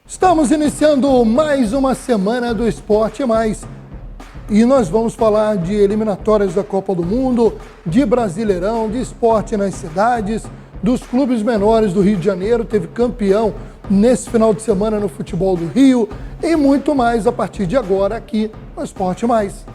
Estamos iniciando mais uma semana do Esporte Mais e nós vamos falar de eliminatórias da Copa do Mundo, de Brasileirão, de esporte nas cidades, dos clubes menores do Rio de Janeiro, teve campeão nesse final de semana no futebol do Rio e muito mais a partir de agora aqui no Esporte Mais.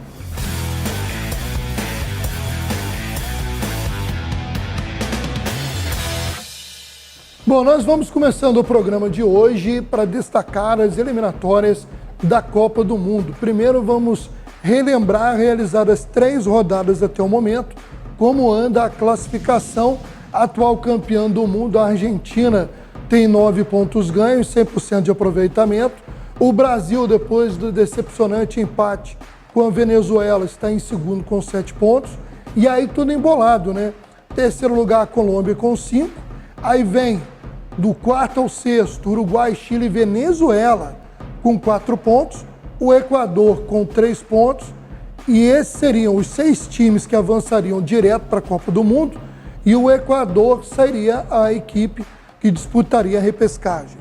Bom, nós vamos começando o programa de hoje para destacar as eliminatórias da Copa do Mundo. Primeiro vamos relembrar realizadas 3 rodadas até o momento, como anda a classificação. Atual campeã do mundo, a Argentina, tem 9 pontos ganhos, 100% de aproveitamento. O Brasil, depois do decepcionante empate com a Venezuela, está em segundo com 7 pontos. E aí tudo embolado, né? Terceiro lugar, a Colômbia com 5. Aí vem do quarto ao sexto, Uruguai, Chile e Venezuela com 4 pontos, o Equador com 3 pontos, e esses seriam os 6 times que avançariam direto para a Copa do Mundo, e o Equador seria a equipe que disputaria a repescagem.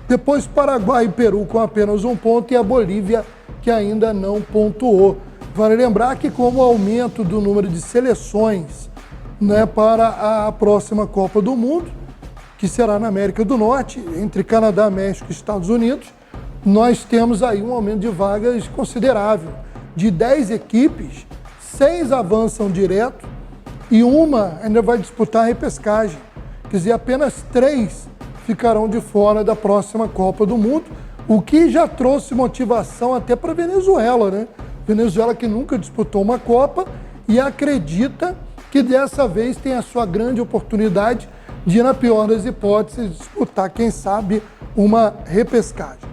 Depois Paraguai e Peru com apenas 1 ponto e a Bolívia que ainda não pontuou. Vale lembrar que com o aumento do número de seleções, né, para a próxima Copa do Mundo, que será na América do Norte, entre Canadá, México e Estados Unidos, nós temos aí um aumento de vagas considerável. De 10 equipes, 6 avançam direto e uma ainda vai disputar a repescagem. Quer dizer, apenas 3 ficarão de fora da próxima Copa do Mundo, o que já trouxe motivação até para a Venezuela, né? Venezuela que nunca disputou uma Copa e acredita que dessa vez tem a sua grande oportunidade de, na pior das hipóteses, disputar, quem sabe, uma repescagem.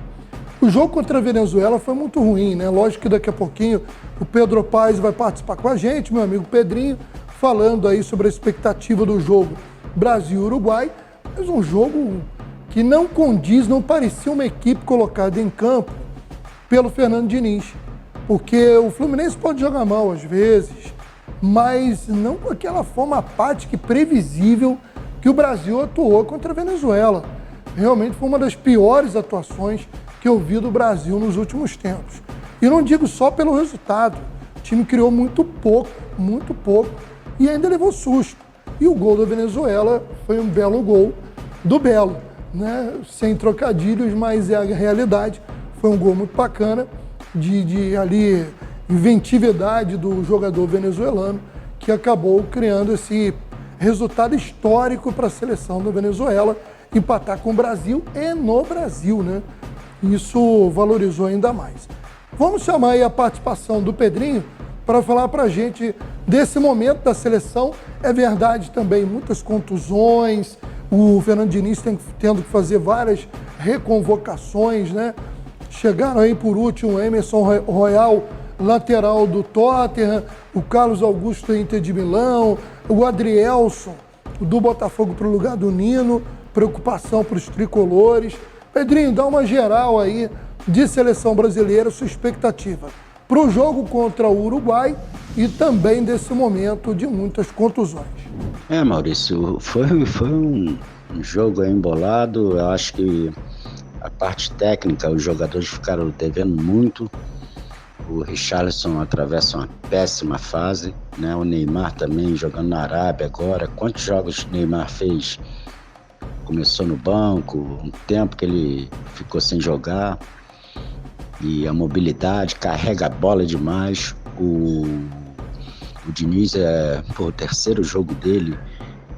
O jogo contra a Venezuela foi muito ruim, né? Lógico que daqui a pouquinho o Pedro Paes vai participar com a gente, meu amigo Pedrinho, falando aí sobre a expectativa do jogo Brasil-Uruguai, mas um jogo que não condiz, não parecia uma equipe colocada em campo pelo Fernando Diniz, porque o Fluminense pode jogar mal às vezes, mas não com aquela forma apática e previsível que o Brasil atuou contra a Venezuela. Realmente foi uma das piores atuações que eu vi do Brasil nos últimos tempos. E não digo só pelo resultado, o time criou muito pouco, e ainda levou susto. E o gol da Venezuela foi um belo gol do Belo, né? Sem trocadilhos, mas é a realidade. Foi um gol muito bacana, de ali inventividade do jogador venezuelano, que acabou criando esse resultado histórico para a seleção da Venezuela, empatar com o Brasil e no Brasil, né? Isso valorizou ainda mais. Vamos chamar aí a participação do Pedrinho para falar para a gente desse momento da seleção. É verdade também, muitas contusões, o Fernando Diniz tendo que fazer várias reconvocações, né? Chegaram aí por último o Emerson Royal, lateral do Tottenham, o Carlos Augusto Inter de Milão, o Adrielson do Botafogo para o lugar do Nino, preocupação para os tricolores. Pedrinho, dá uma geral aí de seleção brasileira, sua expectativa para o jogo contra o Uruguai e também desse momento de muitas contusões. Maurício, foi um jogo embolado. Eu acho que a parte técnica, os jogadores ficaram devendo muito. O Richarlison atravessa uma péssima fase, né? O Neymar também jogando na Arábia agora. Quantos jogos o Neymar fez? Começou no banco, um tempo que ele ficou sem jogar. E a mobilidade, carrega a bola demais. O Diniz o terceiro jogo dele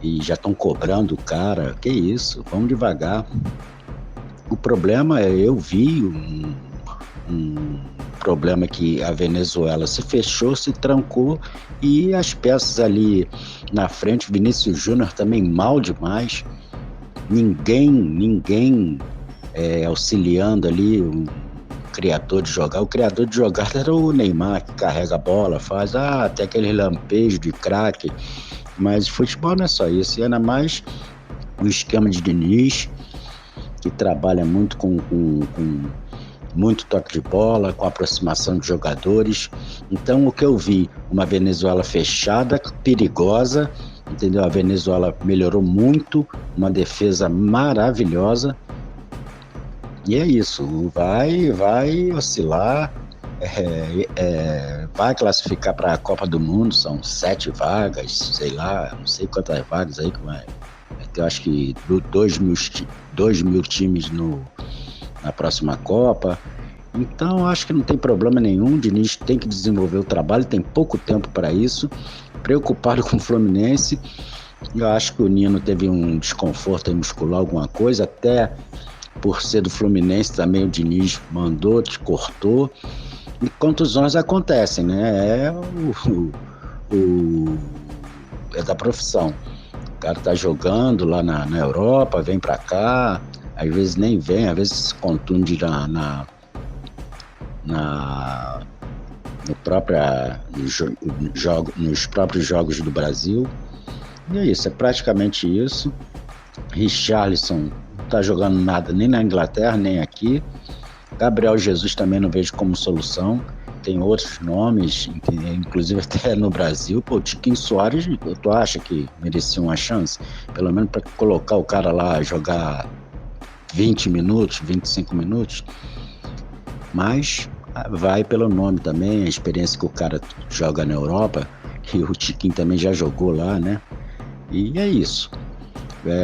e já estão cobrando o cara. Que isso, vamos devagar. O problema eu vi um problema que a Venezuela se fechou, se trancou e as peças ali na frente, Vinícius Júnior também mal demais, ninguém auxiliando ali o criador de jogar. O criador de jogar era o Neymar, que carrega a bola, faz até aquele lampejo de craque, mas futebol não é só isso, e ainda mais o esquema de Diniz, que trabalha muito com muito toque de bola, com aproximação de jogadores. Então, o que eu vi, uma Venezuela fechada, perigosa, entendeu? A Venezuela melhorou muito, uma defesa maravilhosa, E é isso, vai oscilar, vai classificar para a Copa do Mundo, são 7 vagas, sei lá, não sei quantas vagas aí que vai ter, eu acho que 2.000 times na próxima Copa. Então, acho que não tem problema nenhum. O Diniz tem que desenvolver o trabalho, tem pouco tempo para isso. Preocupado com o Fluminense, eu acho que o Nino teve um desconforto aí muscular, alguma coisa, até por ser do Fluminense também o Diniz mandou, te cortou. E contusões acontecem, né? É da profissão. O cara tá jogando lá na Europa, vem para cá, às vezes nem vem, às vezes se contunde nos próprios jogos do Brasil. E é isso, é praticamente isso. Richarlison não está jogando nada nem na Inglaterra, nem aqui. Gabriel Jesus também não vejo como solução. Tem outros nomes, inclusive até no Brasil. Pô, o Tiquinho Soares, tu acha que merecia uma chance? Pelo menos para colocar o cara lá, jogar 20 minutos, 25 minutos. Mas vai pelo nome também, a experiência que o cara joga na Europa, que o Tiquinho também já jogou lá, né? E é isso.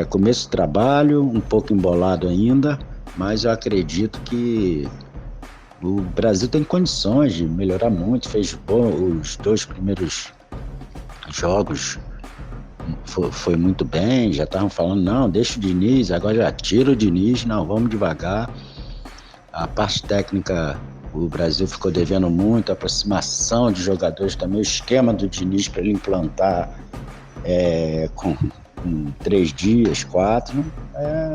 Começo do trabalho, um pouco embolado ainda, mas eu acredito que o Brasil tem condições de melhorar muito, fez os 2 primeiros jogos, foi muito bem, já estavam falando, não, deixa o Diniz, agora já tira o Diniz, não, vamos devagar. A parte técnica, o Brasil ficou devendo muito, a aproximação de jogadores também, o esquema do Diniz para ele implantar com 3 dias, 4,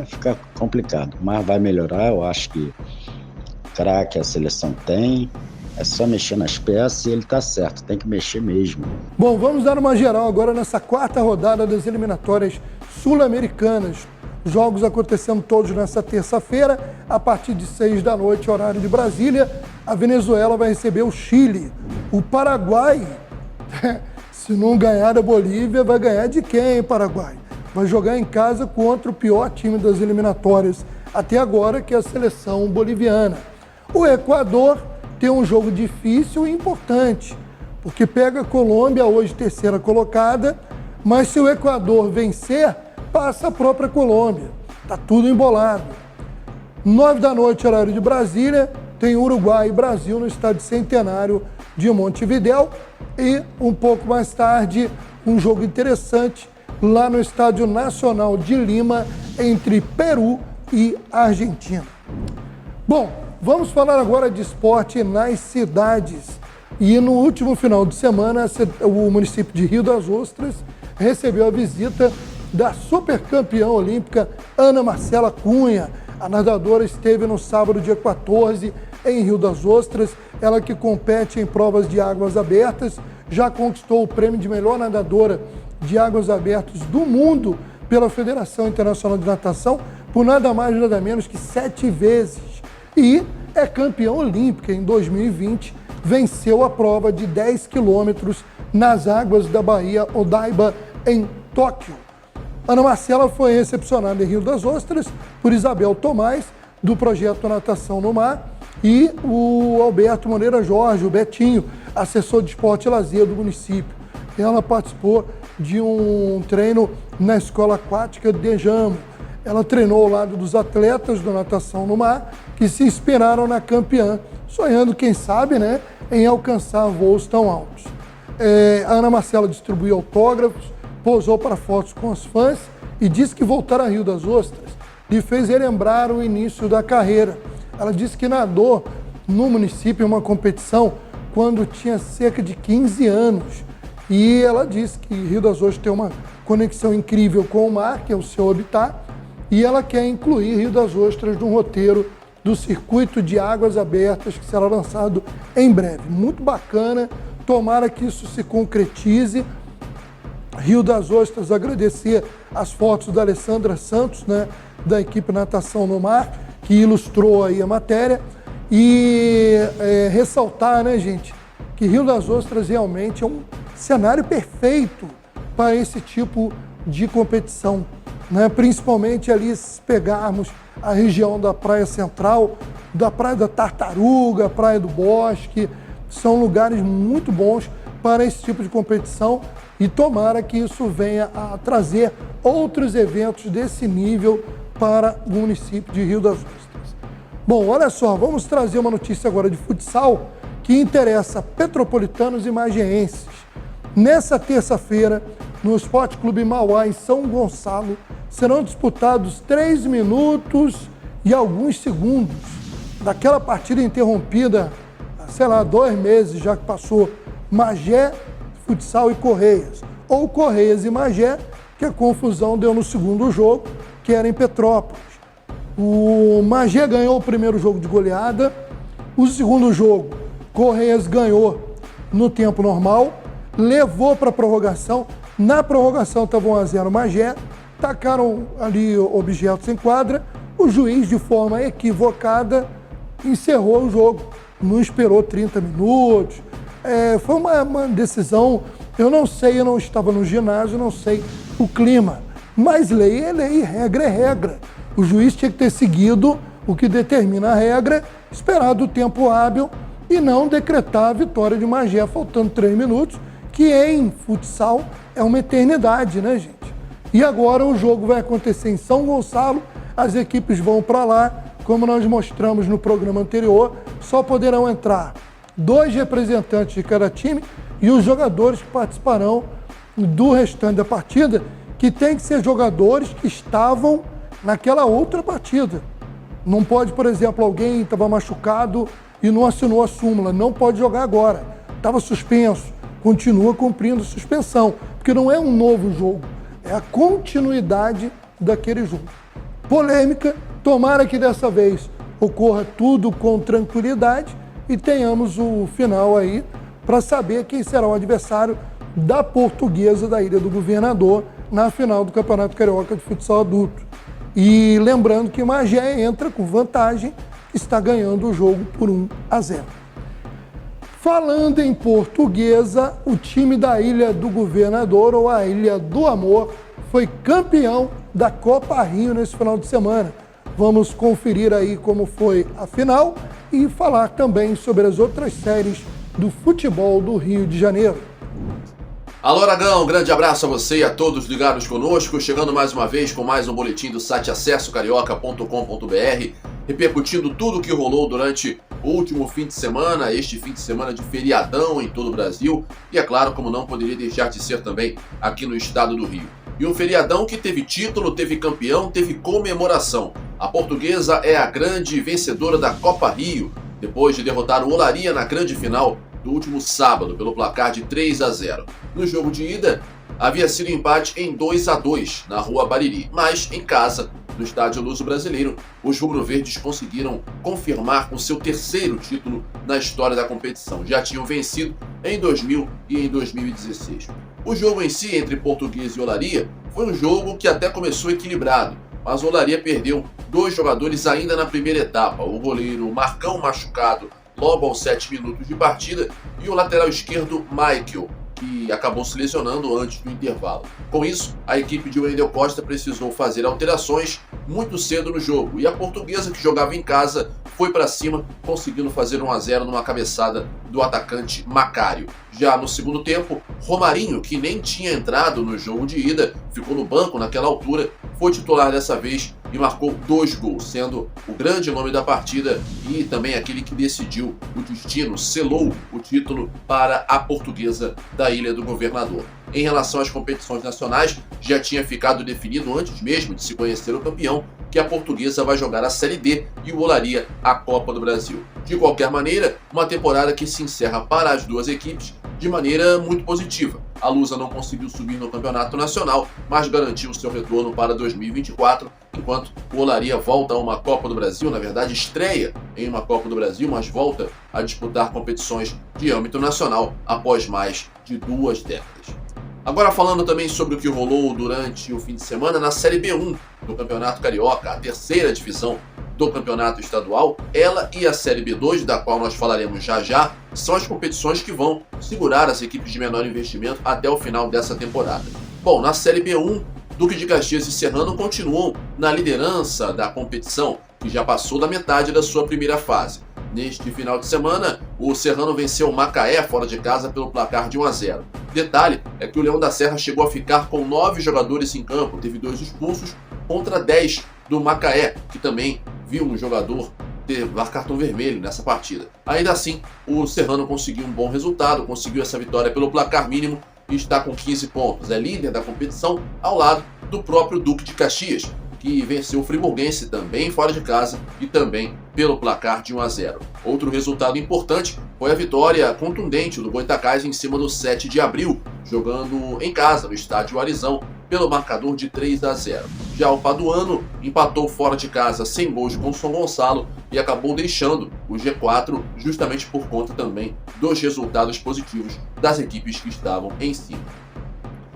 fica complicado, mas vai melhorar. Eu acho que craque a seleção tem, é só mexer nas peças e ele tá certo, tem que mexer mesmo. Bom, vamos dar uma geral agora nessa 4ª rodada das eliminatórias sul-americanas. Jogos acontecendo todos nessa terça-feira, a partir de 6 da noite, horário de Brasília. A Venezuela vai receber o Chile. O Paraguai, se não ganhar da Bolívia, vai ganhar de quem, Paraguai? Vai jogar em casa contra o pior time das eliminatórias até agora, que é a seleção boliviana. O Equador tem um jogo difícil e importante, porque pega a Colômbia, hoje 3ª colocada, mas se o Equador vencer, passa a própria Colômbia. Tá tudo embolado. 9 da noite, horário de Brasília, tem Uruguai e Brasil no estádio Centenário de Montevidéu. E um pouco mais tarde, um jogo interessante lá no Estádio Nacional de Lima, entre Peru e Argentina. Bom, vamos falar agora de esporte nas cidades. E no último final de semana, o município de Rio das Ostras recebeu a visita da supercampeã olímpica Ana Marcela Cunha. A nadadora esteve no sábado, dia 14, em Rio das Ostras. Ela que compete em provas de águas abertas, já conquistou o prêmio de melhor nadadora de águas abertas do mundo pela Federação Internacional de Natação, por nada mais nada menos que 7 vezes. E é campeã olímpica. Em 2020, venceu a prova de 10 quilômetros nas águas da Baía Odaiba, em Tóquio. Ana Marcela foi recepcionada em Rio das Ostras por Isabel Tomás, do projeto Natação no Mar, e o Alberto Moreira Jorge, o Betinho, assessor de esporte e lazer do município. Ela participou de um treino na escola aquática de Dejamo. Ela treinou ao lado dos atletas do Natação no Mar, que se inspiraram na campeã, sonhando, quem sabe, né, em alcançar voos tão altos. A Ana Marcela distribuiu autógrafos, posou para fotos com os fãs e disse que voltar a Rio das Ostras lhe fez relembrar o início da carreira. Ela disse que nadou no município em uma competição quando tinha cerca de 15 anos. E ela disse que Rio das Ostras tem uma conexão incrível com o mar, que é o seu habitat, e ela quer incluir Rio das Ostras no roteiro do circuito de águas abertas que será lançado em breve. Muito bacana, tomara que isso se concretize. Rio das Ostras, agradecer as fotos da Alessandra Santos, né, da equipe Natação no Mar, que ilustrou aí a matéria, e ressaltar, né, gente, que Rio das Ostras realmente é um cenário perfeito para esse tipo de competição. né? Principalmente ali se pegarmos a região da Praia Central, da Praia da Tartaruga, Praia do Bosque, são lugares muito bons para esse tipo de competição e tomara que isso venha a trazer outros eventos desse nível para o município de Rio das Ostras. Bom, olha só, vamos trazer uma notícia agora de futsal que interessa petropolitanos e magienses. Nessa terça-feira, no Esporte Clube Mauá, em São Gonçalo, serão disputados 3 minutos e alguns segundos daquela partida interrompida, sei lá, 2 meses já que passou, Magé, Futsal e Correias, ou Correias e Magé, que a confusão deu no segundo jogo, que era em Petrópolis. O Magé ganhou o primeiro jogo de goleada, o segundo jogo, Correias ganhou no tempo normal, levou para a prorrogação, na prorrogação estava 1-0 Magé, tacaram ali objetos em quadra, o juiz de forma equivocada encerrou o jogo, não esperou 30 minutos, foi uma decisão, eu não sei, eu não estava no ginásio, não sei o clima, mas lei é lei, regra é regra. O juiz tinha que ter seguido o que determina a regra, esperado o tempo hábil e não decretar a vitória de Magé faltando 3 minutos, que em futsal é uma eternidade, né, gente? E agora o jogo vai acontecer em São Gonçalo, as equipes vão para lá, como nós mostramos no programa anterior, só poderão entrar 2 representantes de cada time e os jogadores que participarão do restante da partida, que tem que ser jogadores que estavam naquela outra partida. Não pode, por exemplo, alguém estava machucado e não assinou a súmula, não pode jogar agora, estava suspenso, continua cumprindo suspensão, porque não é um novo jogo, é a continuidade daquele jogo. Polêmica, tomara que dessa vez ocorra tudo com tranquilidade e tenhamos o final aí para saber quem será o adversário da Portuguesa da Ilha do Governador na final do Campeonato Carioca de Futsal Adulto. E lembrando que Magé entra com vantagem, está ganhando o jogo por 1-0. Falando em Portuguesa, o time da Ilha do Governador, ou a Ilha do Amor, foi campeão da Copa Rio nesse final de semana. Vamos conferir aí como foi a final e falar também sobre as outras séries do futebol do Rio de Janeiro. Alô, Aragão, grande abraço a você e a todos ligados conosco, chegando mais uma vez com mais um boletim do site acessocarioca.com.br, repercutindo tudo o que rolou durante o último fim de semana, este fim de semana de feriadão em todo o Brasil, e é claro, como não poderia deixar de ser também aqui no estado do Rio. E um feriadão que teve título, teve campeão, teve comemoração. A Portuguesa é a grande vencedora da Copa Rio, depois de derrotar o Olaria na grande final do último sábado, pelo placar de 3-0. No jogo de ida, havia sido empate em 2-2 na Rua Bariri, mas em casa, no Estádio Luso Brasileiro, os rubro-verdes conseguiram confirmar o seu terceiro título na história da competição. Já tinham vencido em 2000 e em 2016. O jogo em si, entre Portuguesa e Olaria, foi um jogo que até começou equilibrado, mas o Olaria perdeu 2 jogadores ainda na primeira etapa, o goleiro Marcão machucado logo aos 7 minutos de partida e o lateral esquerdo Michael, que acabou se lesionando antes do intervalo. Com isso, a equipe de Wendel Costa precisou fazer alterações muito cedo no jogo e a Portuguesa, que jogava em casa, foi para cima, conseguindo fazer 1-0 numa cabeçada do atacante Macário. Já no segundo tempo, Romarinho, que nem tinha entrado no jogo de ida, ficou no banco naquela altura, foi titular dessa vez e marcou 2 gols, sendo o grande nome da partida e também aquele que decidiu o destino, selou o título para a Portuguesa da Ilha do Governador. Em relação às competições nacionais, já tinha ficado definido antes mesmo de se conhecer o campeão, que a Portuguesa vai jogar a Série D e o Olaria a Copa do Brasil. De qualquer maneira, uma temporada que se encerra para as duas equipes de maneira muito positiva. A Lusa não conseguiu subir no Campeonato Nacional, mas garantiu seu retorno para 2024, enquanto o Olaria volta a uma Copa do Brasil, na verdade estreia em uma Copa do Brasil, mas volta a disputar competições de âmbito nacional após mais de 2 décadas. Agora falando também sobre o que rolou durante o fim de semana na Série B1 do Campeonato Carioca, a terceira divisão do Campeonato Estadual, ela e a Série B2, da qual nós falaremos já, são as competições que vão segurar as equipes de menor investimento até o final dessa temporada. Bom, na Série B1, Duque de Caxias e Serrano continuam na liderança da competição, que já passou da metade da sua primeira fase. Neste final de semana, o Serrano venceu o Macaé fora de casa pelo placar de 1-0. Detalhe é que o Leão da Serra chegou a ficar com 9 jogadores em campo, teve 2 expulsos contra 10 do Macaé, que também viu um jogador levar cartão vermelho nessa partida. Ainda assim, o Serrano conseguiu um bom resultado, conseguiu essa vitória pelo placar mínimo e está com 15 pontos. É líder da competição ao lado do próprio Duque de Caxias, que venceu o Friburguense também fora de casa e também pelo placar de 1-0. Outro resultado importante foi a vitória contundente do Goytacás em cima do 7 de abril, jogando em casa no estádio Arizão pelo marcador de 3-0. Já o Paduano empatou fora de casa sem gols com o São Gonçalo e acabou deixando o G4 justamente por conta também dos resultados positivos das equipes que estavam em cima.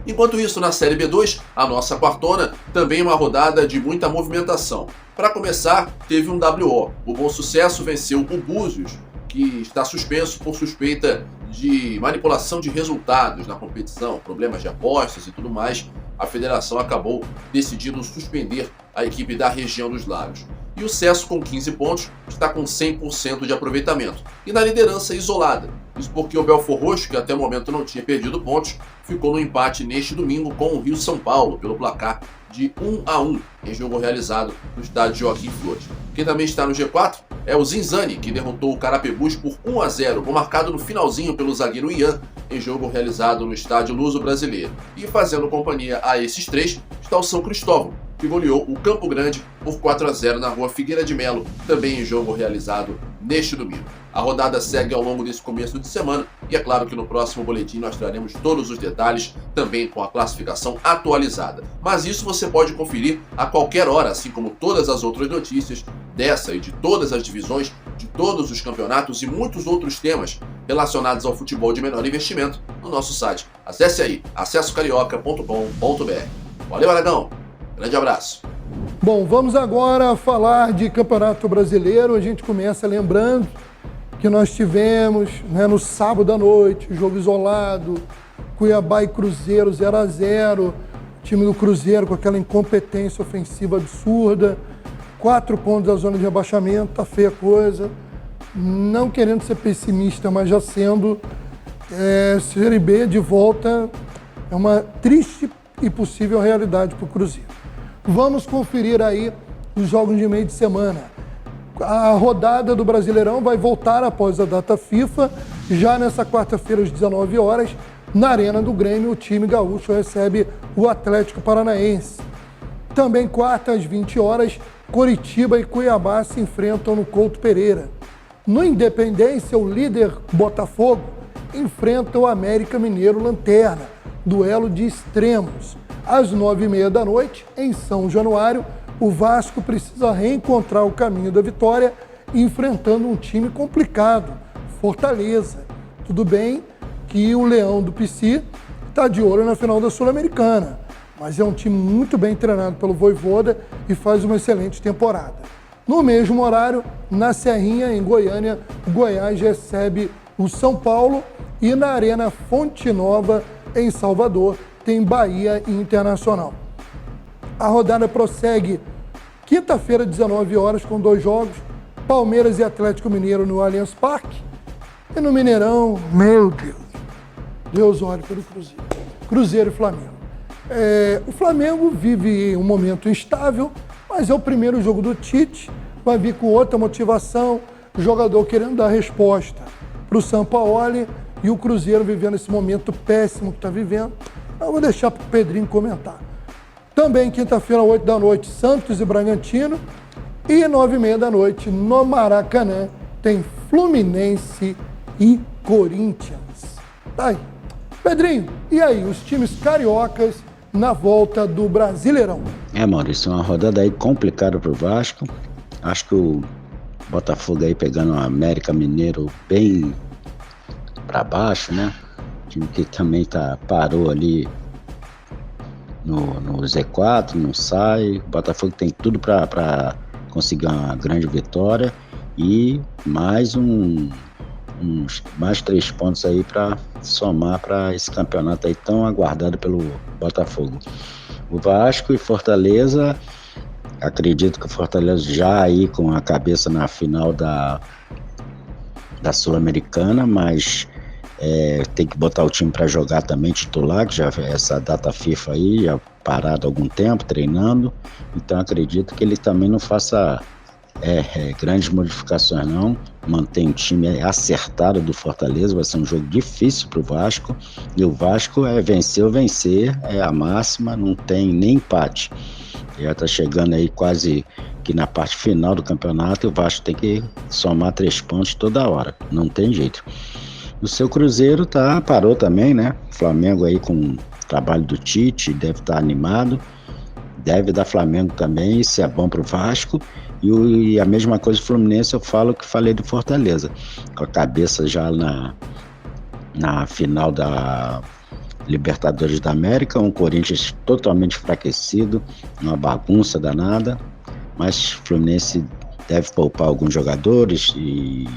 Enquanto isso, na Série B2, a nossa quartona, também uma rodada de muita movimentação. Para começar, teve um WO. O Bom Sucesso venceu o Búzios, que está suspenso por suspeita de manipulação de resultados na competição, problemas de apostas e tudo mais. A federação acabou decidindo suspender a equipe da região dos Lagos. E o Cesso, com 15 pontos, está com 100% de aproveitamento. E na liderança isolada. Isso porque o Belfor Roxo, que até o momento não tinha perdido pontos, ficou no empate neste domingo com o Rio São Paulo, pelo placar de 1-1, em jogo realizado no estádio Joaquim Flores. Quem também está no G4 é o Zinzani, que derrotou o Carapebus por 1-0, gol marcado no finalzinho pelo zagueiro Ian, em jogo realizado no estádio Luso Brasileiro. E fazendo companhia a esses três está o São Cristóvão, que goleou o Campo Grande por 4-0 na rua Figueira de Melo, também em jogo realizado neste domingo. A rodada segue ao longo desse começo de semana e é claro que no próximo boletim nós traremos todos os detalhes, também com a classificação atualizada. Mas isso você pode conferir a qualquer hora, assim como todas as outras notícias dessa e de todas as divisões, de todos os campeonatos e muitos outros temas relacionados ao futebol de menor investimento no nosso site. Acesse aí, acessocarioca.com.br. Valeu, Aragão! Grande abraço. Bom, vamos agora falar de Campeonato Brasileiro. A gente começa lembrando que nós tivemos no sábado à noite, jogo isolado, Cuiabá e Cruzeiro 0-0, o time do Cruzeiro com aquela incompetência ofensiva absurda, 4 pontos da zona de rebaixamento, tá feia a coisa. Não querendo ser pessimista, mas já sendo, Série B de volta é uma triste e possível realidade para o Cruzeiro. Vamos conferir aí os jogos de meio de semana. A rodada do Brasileirão vai voltar após a data FIFA, já nessa quarta-feira às 19 horas, na Arena do Grêmio, o time gaúcho recebe o Atlético Paranaense. Também quarta às 20 horas, Coritiba e Cuiabá se enfrentam no Couto Pereira. No Independência, o líder Botafogo enfrenta o América Mineiro Lanterna, duelo de extremos. Às 9h30 da noite, em São Januário, o Vasco precisa reencontrar o caminho da vitória, enfrentando um time complicado, Fortaleza. Tudo bem que o Leão do PC está de olho na final da Sul-Americana, mas é um time muito bem treinado pelo Vojvoda e faz uma excelente temporada. No mesmo horário, na Serrinha, em Goiânia, o Goiás recebe o São Paulo e na Arena Fonte Nova, em Salvador, tem Bahia e Internacional. A rodada prossegue quinta-feira, 19 horas, com 2 jogos, Palmeiras e Atlético Mineiro no Allianz Parque. E no Mineirão, meu Deus olhe pelo Cruzeiro. Cruzeiro e Flamengo. O Flamengo vive um momento instável, mas é o primeiro jogo do Tite, vai vir com outra motivação, o jogador querendo dar resposta para o Sampaoli e o Cruzeiro vivendo esse momento péssimo que está vivendo. Eu vou deixar para o Pedrinho comentar. Também quinta-feira, 8 da noite, Santos e Bragantino. E 9h30 da noite, no Maracanã, tem Fluminense e Corinthians. Tá aí. Pedrinho, e aí, os times cariocas na volta do Brasileirão? Maurício, uma rodada aí complicada pro Vasco. Acho que o Botafogo aí pegando o América Mineiro bem para baixo, né? O time que também parou ali no Z4, não sai. O Botafogo tem tudo para conseguir uma grande vitória e mais mais 3 pontos aí para somar para esse campeonato aí tão aguardado pelo Botafogo. O Vasco e Fortaleza, acredito que o Fortaleza já aí com a cabeça na final da Sul-Americana, mas tem que botar o time para jogar também titular, que já essa data FIFA aí, já parado há algum tempo, treinando. Então acredito que ele também não faça grandes modificações não, mantém o time acertado do Fortaleza, vai ser um jogo difícil para o Vasco, e o Vasco vencer ou vencer, é a máxima, não tem nem empate. Já está chegando aí quase que na parte final do campeonato, e o Vasco tem que somar 3 pontos toda hora, não tem jeito. O seu Cruzeiro parou também, né? Flamengo aí com o trabalho do Tite, deve estar animado, deve dar Flamengo também, isso é bom para o Vasco. E a mesma coisa do Fluminense, eu falo que falei do Fortaleza, com a cabeça já na final da Libertadores da América, um Corinthians totalmente enfraquecido, uma bagunça danada, mas o Fluminense deve poupar alguns jogadores e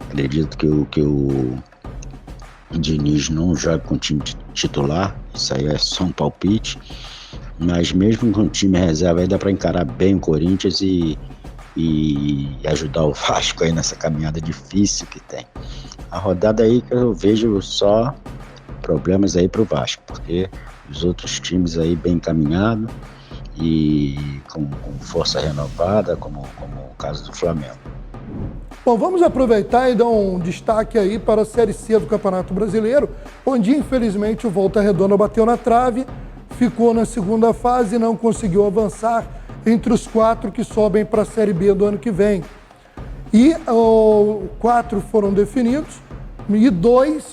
acredito que o Diniz não joga com o time titular, isso aí é só um palpite. Mas mesmo com o time reserva aí dá para encarar bem o Corinthians e ajudar o Vasco aí nessa caminhada difícil que tem. A rodada aí que eu vejo só problemas aí pro Vasco, porque os outros times aí bem encaminhados e com força renovada, como o caso do Flamengo. Bom, vamos aproveitar e dar um destaque aí para a Série C do Campeonato Brasileiro, onde infelizmente o Volta Redonda bateu na trave, ficou na segunda fase e não conseguiu avançar entre os 4 que sobem para a Série B do ano que vem. E 4 foram definidos e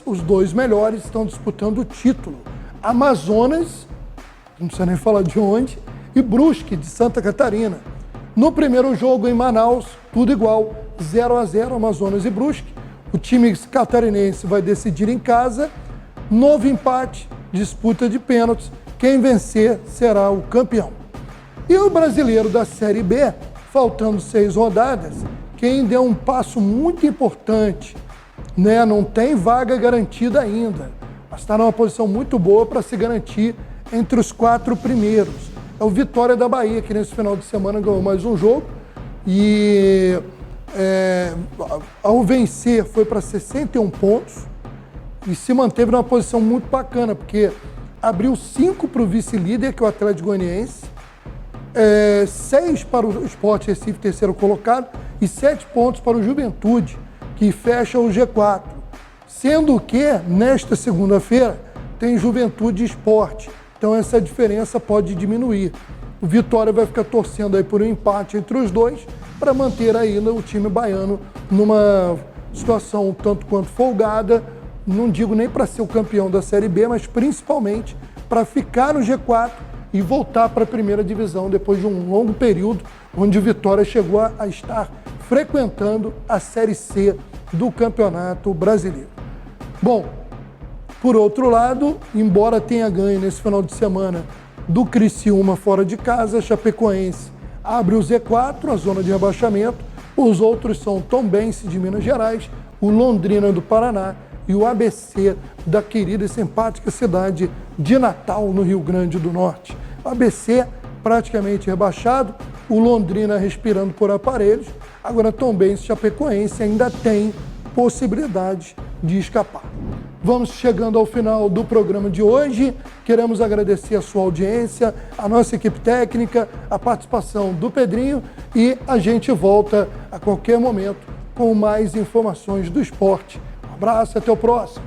os 2 melhores estão disputando o título. Amazonas, não precisa nem falar de onde, e Brusque, de Santa Catarina. No primeiro jogo em Manaus, tudo igual, 0-0 Amazonas e Brusque. O time catarinense vai decidir em casa, novo empate, disputa de pênaltis. Quem vencer será o campeão. E o brasileiro da Série B, faltando 6 rodadas, quem deu um passo muito importante, né? Não tem vaga garantida ainda, mas está numa posição muito boa para se garantir entre os 4 primeiros. É o Vitória da Bahia, que nesse final de semana ganhou mais um jogo e ao vencer foi para 61 pontos e se manteve numa posição muito bacana, porque abriu 5 para o vice-líder, que é o Atlético Goianiense, 6 para o Sport Recife, terceiro colocado, e 7 pontos para o Juventude, que fecha o G4. Sendo que, nesta segunda-feira, tem Juventude e Sport. Então essa diferença pode diminuir. O Vitória vai ficar torcendo aí por um empate entre os 2, para manter ainda o time baiano numa situação um tanto quanto folgada, não digo nem para ser o campeão da Série B, mas principalmente para ficar no G4 e voltar para a primeira divisão depois de um longo período onde o Vitória chegou a estar frequentando a Série C do Campeonato Brasileiro. Bom, por outro lado, embora tenha ganho nesse final de semana do Criciúma fora de casa, Chapecoense abre o Z4, a zona de rebaixamento. Os outros são Tombense de Minas Gerais, o Londrina do Paraná e o ABC da querida e simpática cidade de Natal, no Rio Grande do Norte. O ABC praticamente rebaixado, o Londrina respirando por aparelhos, agora Tombense e Chapecoense ainda tem possibilidade de escapar. Vamos chegando ao final do programa de hoje. Queremos agradecer a sua audiência, a nossa equipe técnica, a participação do Pedrinho e a gente volta a qualquer momento com mais informações do esporte. Um abraço e até o próximo.